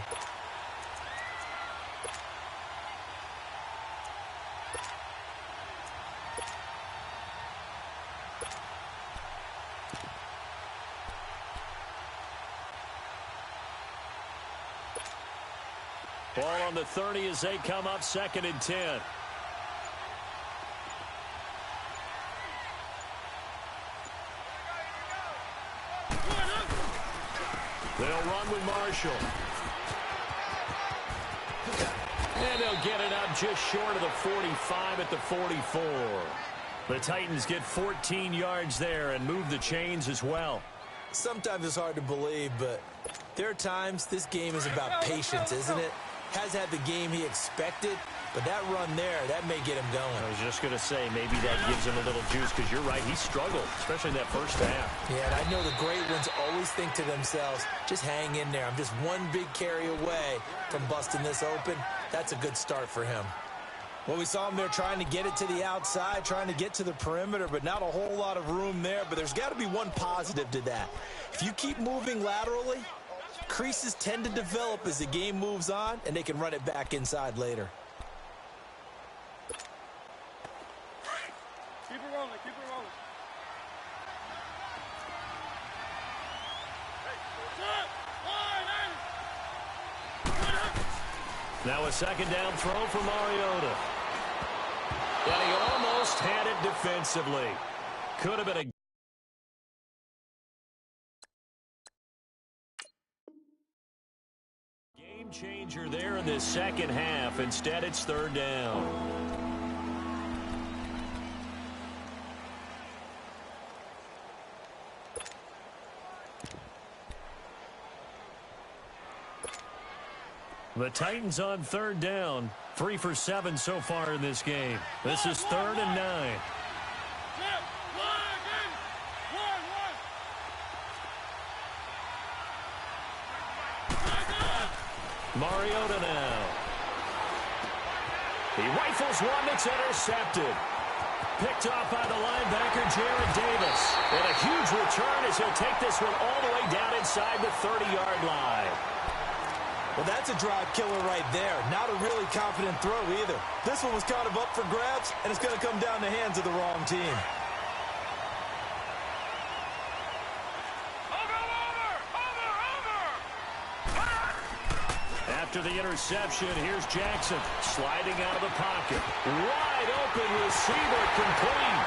B: Ball on the 30 as they come up 2nd and 10. They'll run with Marshall. And they'll get it up just short of the 45 at the 44. The Titans get 14 yards there and move the chains as well.
C: Sometimes it's hard to believe, but there are times this game is about patience, isn't it? Has had the game he expected, but that run there, that may get him going.
B: I was just going to say, maybe that gives him a little juice, because you're right, he struggled, especially in that first half.
C: Yeah, and I know the great ones always think to themselves, just hang in there. I'm just one big carry away from busting this open. That's a good start for him. Well, we saw him there trying to get it to the outside, trying to get to the perimeter, but not a whole lot of room there. But there's got to be one positive to that. If you keep moving laterally, creases tend to develop as the game moves on, and they can run it back inside later.
D: Keep it rolling, keep it rolling.
B: Now a second down throw for Mariota. And he almost had it defensively. Could have been a game changer there in this second half. Instead, it's third down. The Titans on third down. 3 for 7 so far in this game. This is 3rd and 9. Mariota now. He rifles one that's intercepted. Picked off by the linebacker, Jared Davis. And a huge return as he'll take this one all the way down inside the 30-yard line.
C: Well, that's a drive killer right there. Not a really confident throw either. This one was kind of up for grabs, and it's going to come down the hands of the wrong team.
B: After the interception, here's Jackson sliding out of the pocket. Wide open receiver complete.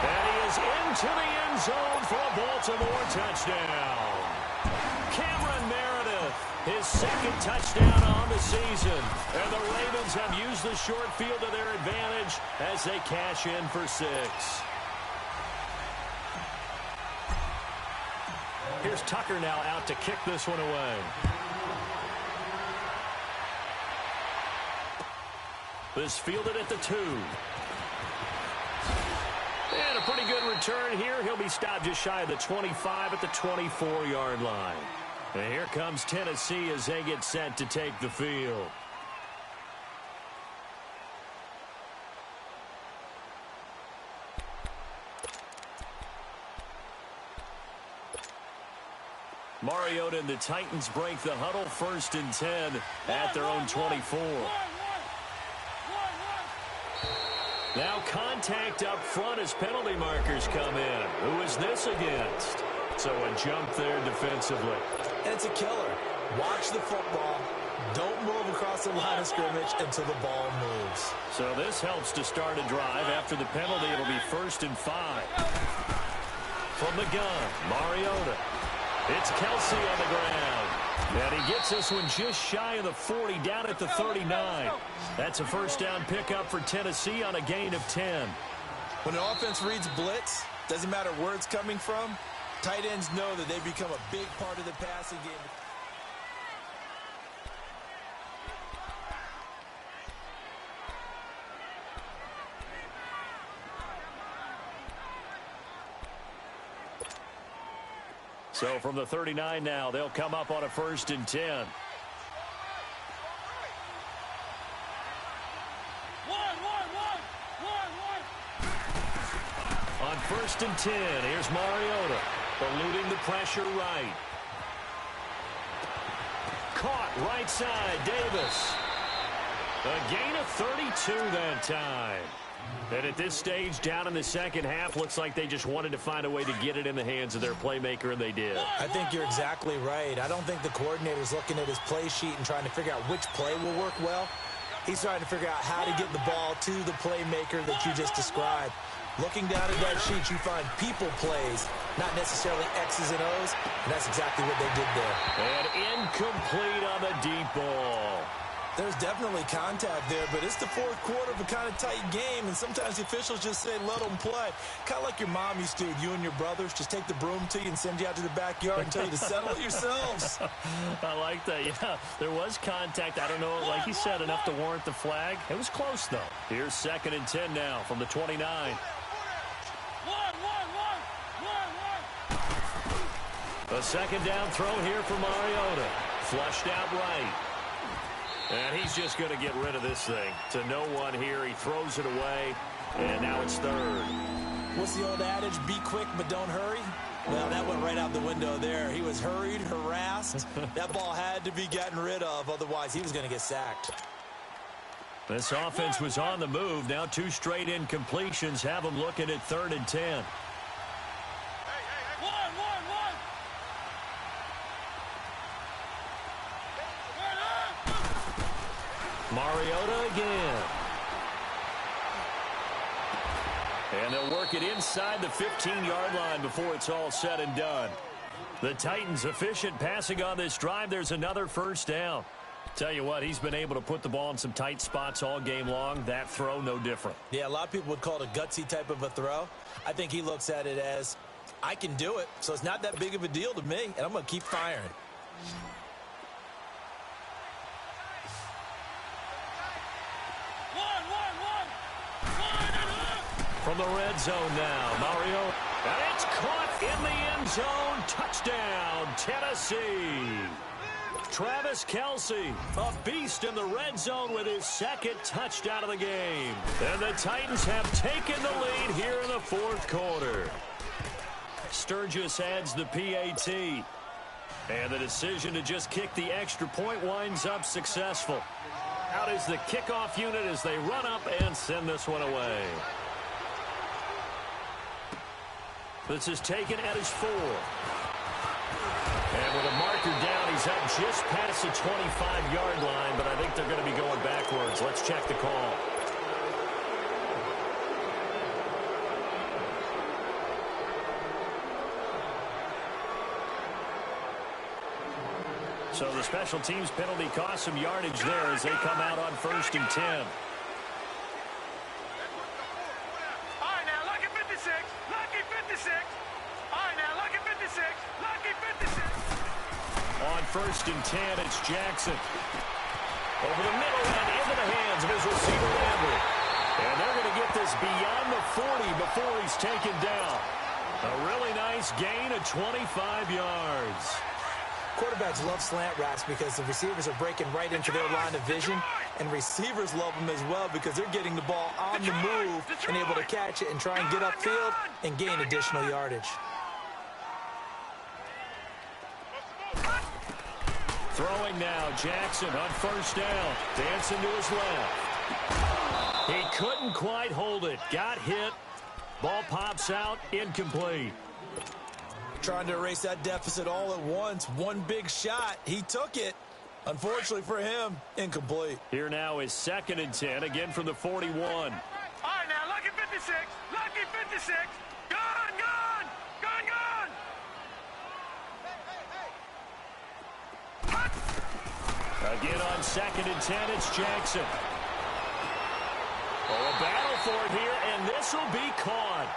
B: And he is into the end zone for a Baltimore touchdown. Cameron Meredith, his second touchdown on the season. And the Ravens have used the short field to their advantage as they cash in for 6. Here's Tucker now out to kick this one away. This fielded at the 2. And a pretty good return here. He'll be stopped just shy of the 25 at the 24-yard line. And here comes Tennessee as they get set to take the field. Mariota and the Titans break the huddle, 1st and 10 at their own 24. Now contact up front as penalty markers come in. Who is this against? So a jump there defensively.
C: And it's a killer. Watch the football. Don't move across the line of scrimmage until the ball moves.
B: So this helps to start a drive. After the penalty, it'll be 1st and 5. From the gun, Mariota. It's Kelsey on the ground. And he gets this one just shy of the 40, down at the 39. That's a first down pickup for Tennessee on a gain of 10.
C: When the offense reads blitz, doesn't matter where it's coming from, tight ends know that they become a big part of the passing game.
B: So from the 39 now, they'll come up on a 1st and 10. On 1st and 10, here's Mariota, eluding the pressure right. Caught right side, Davis. A gain of 32 that time. And at this stage, down in the second half, looks like they just wanted to find a way to get it in the hands of their playmaker, and they did.
C: I think you're exactly right. I don't think the coordinator's looking at his play sheet and trying to figure out which play will work well. He's trying to figure out how to get the ball to the playmaker that you just described. Looking down at that sheet, you find people plays, not necessarily X's and O's, and that's exactly what they did there.
B: And incomplete on the deep ball.
C: There's definitely contact there, but it's the 4th quarter of a kind of tight game, and sometimes the officials just say, let them play. Kind of like your mom used to with you and your brothers. Just take the broom to you and send you out to the backyard and tell you to settle it yourselves.
B: I like that. Yeah, there was contact. I don't know, like he said, enough to warrant the flag. It was close, though. Here's 2nd and 10 now from the 29. A second down throw here for Mariota. Flushed out right. And he's just going to get rid of this thing. To no one here. He throws it away. And now it's 3rd.
C: What's the old adage? Be quick, but don't hurry. Well, that went right out the window there. He was hurried, harassed. That ball had to be gotten rid of. Otherwise, he was going to get sacked.
B: This offense was on the move. Now 2 straight incompletions have them looking at 3rd and 10. Mariota again. And they'll work it inside the 15-yard line before it's all said and done. The Titans efficient passing on this drive. There's another first down. Tell you what, he's been able to put the ball in some tight spots all game long. That throw, no different.
C: Yeah, a lot of people would call it a gutsy type of a throw. I think he looks at it as, I can do it, so it's not that big of a deal to me, and I'm going to keep firing.
B: From the red zone now, Mario. And it's caught in the end zone. Touchdown, Tennessee. Travis Kelce, a beast in the red zone with his second touchdown of the game. And the Titans have taken the lead here in the fourth quarter. Sturgis adds the PAT. And the decision to just kick the extra point winds up successful. Out is the kickoff unit as they run up and send this one away. This is taken at his 4. And with a marker down, he's up just past the 25-yard line, but I think they're going to be going backwards. Let's check the call. So the special teams penalty cost some yardage there as they come out on 1st and 10. On 1st and 10, it's Jackson. Over the middle and into the hands of his receiver, Landry. And they're going to get this beyond the 40 before he's taken down. A really nice gain of 25 yards.
C: Quarterbacks love slant routes because the receivers are breaking right into their line of vision, and receivers love them as well because they're getting the ball on the move and able to catch it and try and get upfield and gain additional yardage.
B: Throwing now, Jackson on 1st down. Dancing to his left. He couldn't quite hold it. Got hit. Ball pops out. Incomplete.
C: Trying to erase that deficit all at once. One big shot. He took it. Unfortunately for him, incomplete.
B: Here now is 2nd and 10. Again from the 41.
D: All right, now, lucky 56. Lucky 56. Gone, gone. Gone, gone.
B: Again on 2nd and 10, it's Jackson. Oh, a battle for it here, and this will be caught.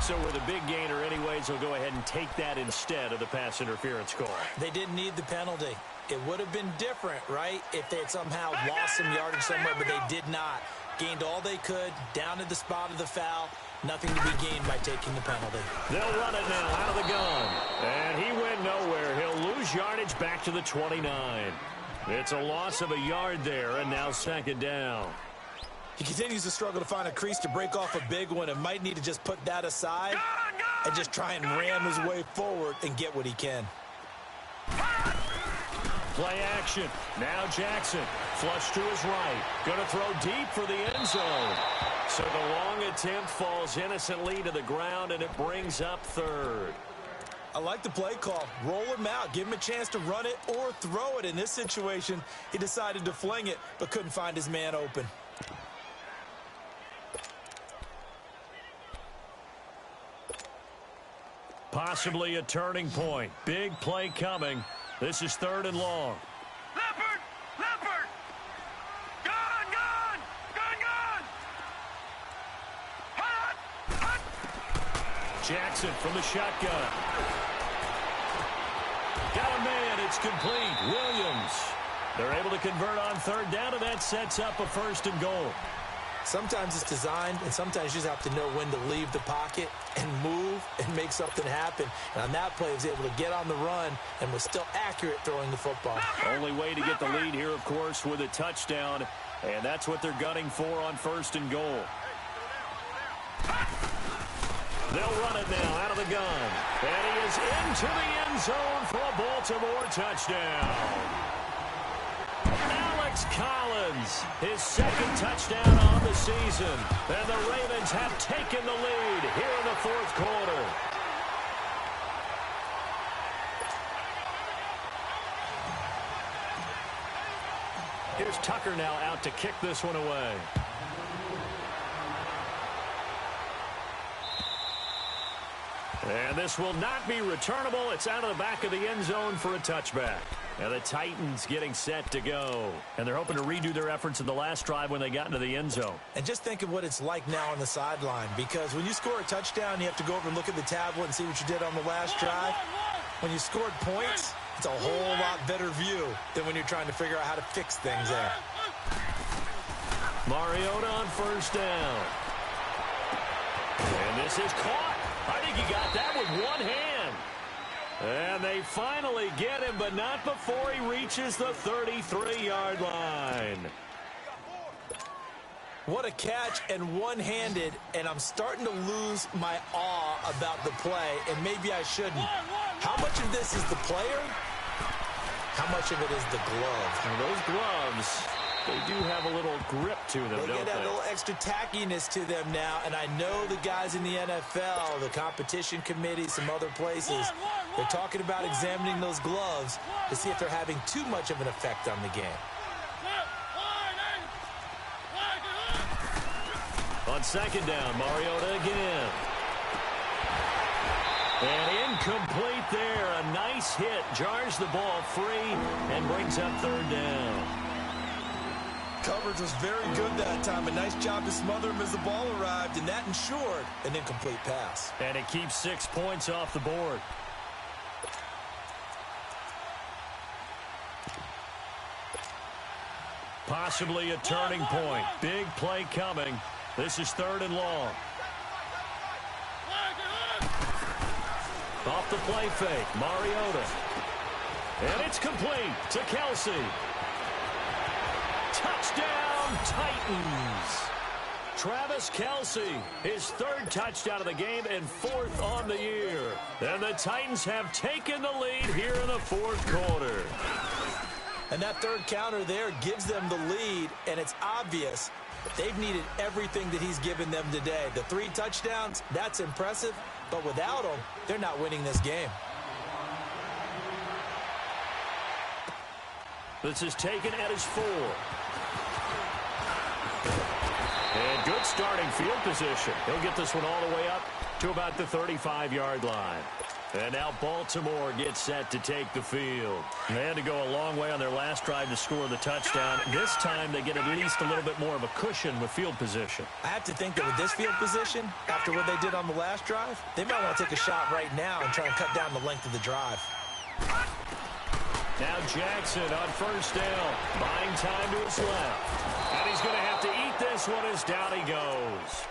B: So with a big gainer anyways, he'll go ahead and take that instead of the pass interference call.
C: They didn't need the penalty. It would have been different, right, if they had somehow lost some yardage somewhere, but they did not. Gained all they could, down at the spot of the foul. Nothing to be gained by taking the penalty.
B: They'll run it now out of the gun. And he went nowhere. He'll lose yardage back to the 29. It's a loss of a yard there, and now 2nd down.
C: He continues to struggle to find a crease to break off a big one and might need to just put that aside and just try and ram his way forward and get what he can.
B: Play action. Now Jackson. Flush to his right. Going to throw deep for the end zone. So the long attempt falls innocently to the ground, and it brings up 3rd.
C: I like the play call. Roll him out. Give him a chance to run it or throw it. In this situation, he decided to fling it, but couldn't find his man open.
B: Possibly a turning point. Big play coming. This is 3rd and long.
D: Leopard! Leopard! Gone! Gone! Gone! Gone! Hot! Hot!
B: Jackson from the shotgun. Got a man. It's complete. Williams. They're able to convert on 3rd down, and that sets up a 1st and goal.
C: Sometimes it's designed, and sometimes you just have to know when to leave the pocket and move and make something happen. And on that play, he was able to get on the run and was still accurate throwing the football.
B: Only way to get the lead here, of course, with a touchdown. And that's what they're gunning for on 1st and goal. They'll run it now out of the gun. And he is into the end zone for a Baltimore touchdown. Alex Collins, his 2nd touchdown on the season. And the Ravens have taken the lead here in the 4th quarter. Here's Tucker now out to kick this one away. And this will not be returnable. It's out of the back of the end zone for a touchback. And the Titans getting set to go. And they're hoping to redo their efforts in the last drive when they got into the end zone.
C: And just think of what it's like now on the sideline, because when you score a touchdown, you have to go over and look at the tablet and see what you did on the last drive. When you scored points, it's a whole lot better view than when you're trying to figure out how to fix things there.
B: Mariota on first down. And this is caught. I think he got that with one hand. And they finally get him, but not before he reaches the 33-yard line.
C: What a catch, and one-handed, and I'm starting to lose my awe about the play, and maybe I shouldn't. How much of this is the player? How much of it is the glove?
B: And those gloves, they do have a little grip to them, don't they?
C: They get a little extra tackiness to them now, and I know the guys in the NFL, the competition committee, some other places, they're talking about examining those gloves to see if they're having too much of an effect on the game.
B: On second down, Mariota again. And incomplete there. A nice hit. Jars the ball free and brings up third down.
C: Coverage was very good that time. A nice job to smother him as the ball arrived, and that ensured an incomplete pass.
B: And it keeps 6 points off the board. Possibly a turning point. Big play coming. This is third and long. Off the play fake, Mariota. And it's complete to Kelsey. Touchdown, Titans. Travis Kelsey, his third touchdown of the game and fourth on the year. And the Titans have taken the lead here in the fourth quarter.
C: And that third counter there gives them the lead, and it's obvious they've needed everything that he's given them today. The 3 touchdowns, that's impressive, but without him, they're not winning this game.
B: This is taken at his 4. And good starting field position. He'll get this one all the way up to about the 35-yard line. And now Baltimore gets set to take the field. They had to go a long way on their last drive to score the touchdown. This time they get at least a little bit more of a cushion with field position.
C: I have to think that with this field position, after what they did on the last drive, they might want to take a shot right now and try and cut down the length of the drive.
B: Now Jackson on first down, buying time to his left. And he's going to have to eat this one as down he goes.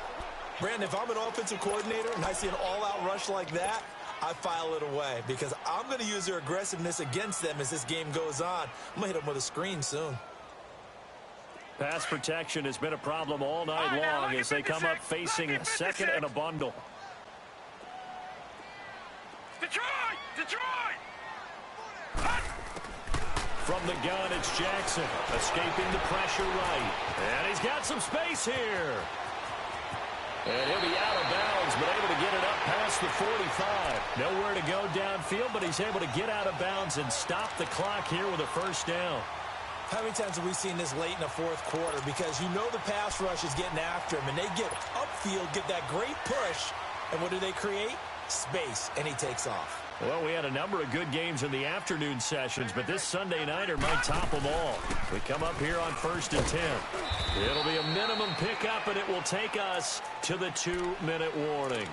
C: Brandon, if I'm an offensive coordinator and I see an all-out rush like that, I file it away because I'm going to use their aggressiveness against them as this game goes on. I'm going to hit them with a screen soon.
B: Pass protection has been a problem all night long as they come up facing second and a bundle.
D: Detroit! Detroit!
B: From the gun, it's Jackson escaping the pressure right. And he's got some space here. And he'll be out of bounds, but able to get it up past the 45. Nowhere to go downfield, but he's able to get out of bounds and stop the clock here with a first down.
C: How many times have we seen this late in the fourth quarter? Because you know the pass rush is getting after him, and they get upfield, get that great push, and what do they create? Space, and he takes off.
B: Well, we had a number of good games in the afternoon sessions, but this Sunday nighter might top them all. We come up here on 1st and 10. It'll be a minimum pickup, and it will take us to the 2-minute warning.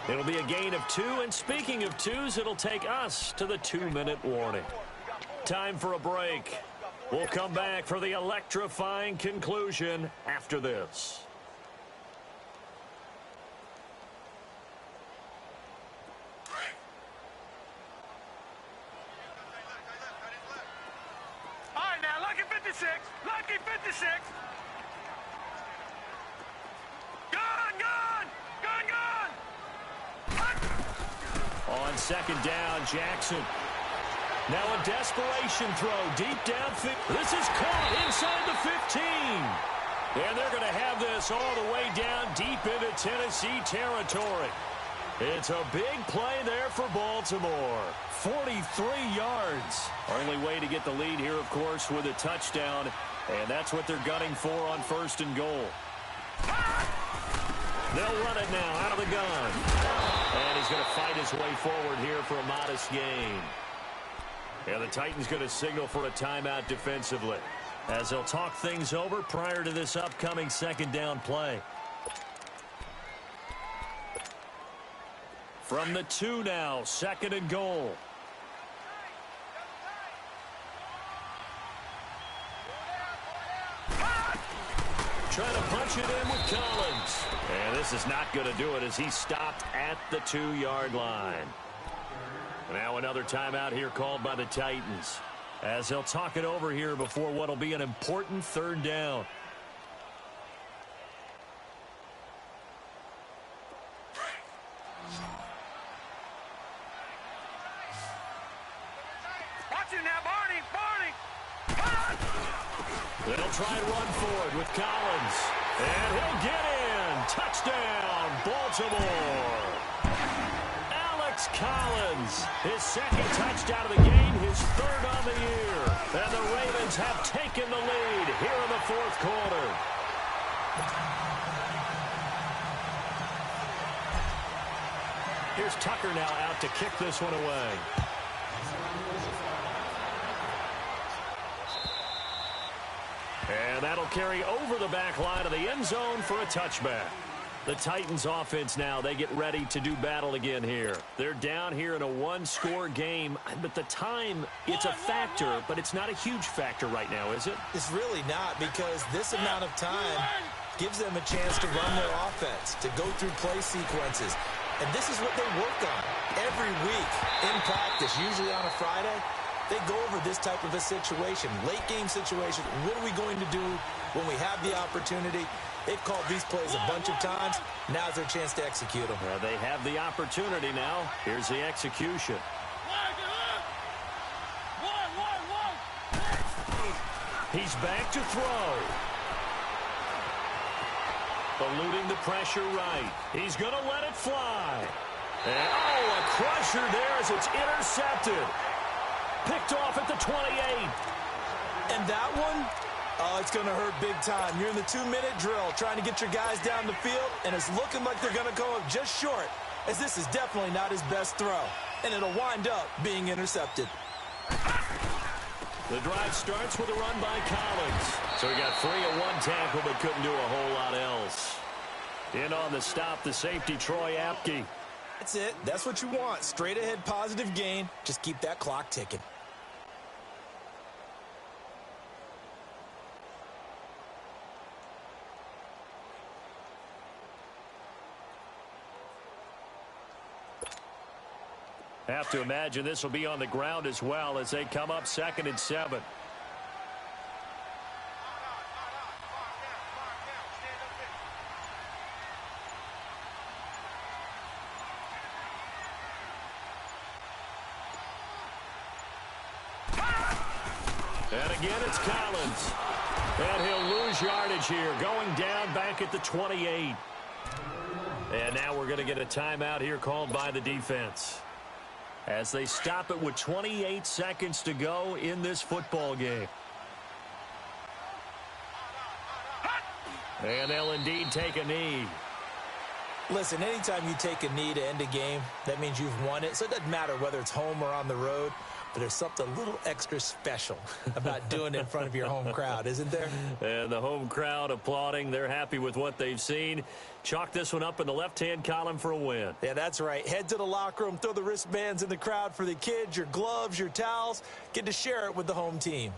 B: It'll be a gain of 2, and speaking of 2s, it'll take us to the 2-minute warning. Time for a break. We'll come back for the electrifying conclusion after this.
D: Lucky 56. Gone!
B: On second down, Jackson. Now a desperation throw deep downfield. This is caught inside the 15. And they're going to have this all the way down deep into Tennessee territory. It's a big play there for Baltimore. 43 yards. Only way to get the lead here, of course, with a touchdown. And that's what they're gunning for on 1st and goal. They'll run it now out of the gun. And he's going to fight his way forward here for a modest gain. And the Titans going to signal for a timeout defensively, as they'll talk things over prior to this upcoming 2nd down play. From the 2 now, 2nd and goal. Trying to punch it in with Collins. And this is not going to do it as he stopped at the 2-yard line. Now another timeout here called by the Titans, as they'll talk it over here before what will be an important 3rd down.
D: Watch him now, Barney!
B: They'll try and run for it with Collins. And he'll get in. Touchdown, Baltimore. Alex Collins, his 2nd touchdown of the game, his 3rd on the year. And the Ravens have taken the lead here in the 4th quarter. Here's Tucker now out to kick this one away. And that'll carry over the back line of the end zone for a touchback. The Titans offense now, they get ready to do battle again here. They're down here in a 1-score game, but the time, it's a factor, but it's not a huge factor right now, is it?
C: It's really not, because this amount of time gives them a chance to run their offense, to go through play sequences. And this is what they work on every week in practice, usually on a Friday. They go over this type of a situation, late game situation. What are we going to do when we have the opportunity? They've called these plays a bunch of times. Now's their chance to execute them.
B: They have the opportunity now. Here's the execution. He's back to throw. Eluding the pressure right. He's going to let it fly. And, a crusher there as it's intercepted. Picked off at the 28.
C: And that one, it's going to hurt big time. You're in the 2-minute drill trying to get your guys down the field, and it's looking like they're going to come up just short, as this is definitely not his best throw. And it'll wind up being intercepted.
B: The drive starts with a run by Collins. So he got 3 at 1 tackle, but couldn't do a whole lot else. In on the stop, the safety, Troy Apke.
C: That's it. That's what you want. Straight ahead positive gain. Just keep that clock ticking.
B: Have to imagine this will be on the ground as well as they come up 2nd and 7. And again, it's Collins. And he'll lose yardage here, going down back at the 28. And now we're going to get a timeout here called by the defense, as they stop it with 28 seconds to go in this football game. And they'll indeed take a knee.
C: Listen, anytime you take a knee to end a game, that means you've won it. So it doesn't matter whether it's home or on the road, but there's something a little extra special about doing it in front of your home crowd, isn't there?
B: And the home crowd applauding. They're happy with what they've seen. Chalk this one up in the left-hand column for a win.
C: Yeah, that's right. Head to the locker room, throw the wristbands in the crowd for the kids, your gloves, your towels. Get to share it with the home team.